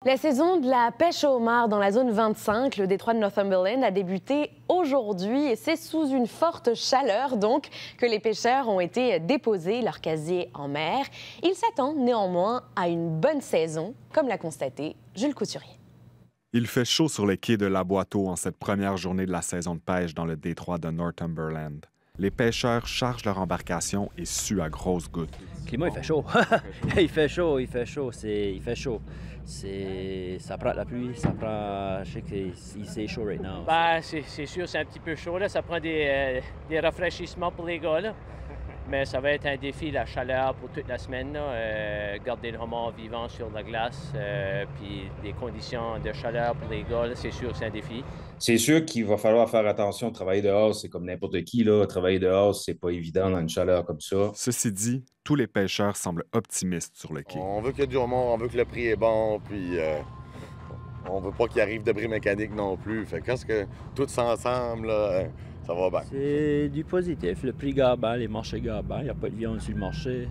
La saison de la pêche au homard dans la zone 25, le détroit de Northumberland, a débuté aujourd'hui et c'est sous une forte chaleur donc que les pêcheurs ont été déposés leur casier en mer. Ils s'attendent néanmoins à une bonne saison, comme l'a constaté Jules Couturier. Il fait chaud sur les quais de Laboiteau en cette première journée de la saison de pêche dans le détroit de Northumberland. Les pêcheurs chargent leur embarcation et suent à grosses gouttes. Le climat, il fait chaud. Il fait chaud. Il fait chaud. Ça prend de la pluie, ça prend... Je sais que c'est chaud right now. Ben, c'est sûr, c'est un petit peu chaud. Là. Ça prend des rafraîchissements pour les gars. Là. Mais ça va être un défi, la chaleur pour toute la semaine. Garder le homard vivant sur la glace, puis des conditions de chaleur pour les gars, c'est sûr que c'est un défi. C'est sûr qu'il va falloir faire attention. Travailler dehors, c'est comme n'importe qui. Là. Travailler dehors, c'est pas évident dans une chaleur comme ça. Ceci dit, tous les pêcheurs semblent optimistes sur le quai. On veut qu'il y ait du homard, on veut que le prix est bon, puis on veut pas qu'il arrive de bris mécanique non plus. Fait que quand tout s'ensemble, là, ça va bien. C'est du positif. Le prix gabant, les marchés gabants, il n'y a pas de viande sur le marché.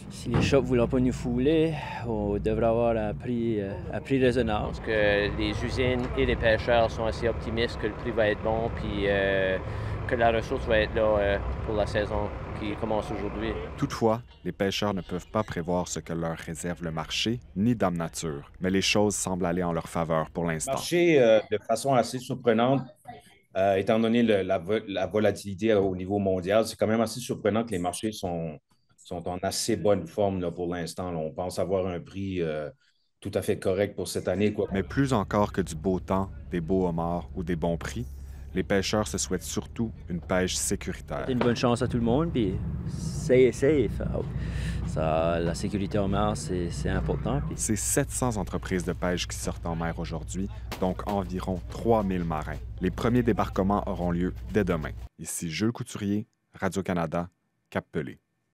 Si les shops ne voulaient pas nous fouler, on devrait avoir un prix raisonnable. Je pense que les usines et les pêcheurs sont assez optimistes que le prix va être bon puis que la ressource va être là pour la saison qui commence aujourd'hui. Toutefois, les pêcheurs ne peuvent pas prévoir ce que leur réserve le marché ni Dame Nature. Mais les choses semblent aller en leur faveur pour l'instant. Le marché, de façon assez surprenante, étant donné la volatilité au niveau mondial, c'est quand même assez surprenant que les marchés sont en assez bonne forme là, pour l'instant. On pense avoir un prix tout à fait correct pour cette année. Mais plus encore que du beau temps, des beaux homards ou des bons prix, les pêcheurs se souhaitent surtout une pêche sécuritaire. Une bonne chance à tout le monde, puis c'est safe. La sécurité en mer, c'est important. Puis... C'est 700 entreprises de pêche qui sortent en mer aujourd'hui, donc environ 3000 marins. Les premiers débarquements auront lieu dès demain. Ici Jules Couturier, Radio-Canada, Cap-Pelé.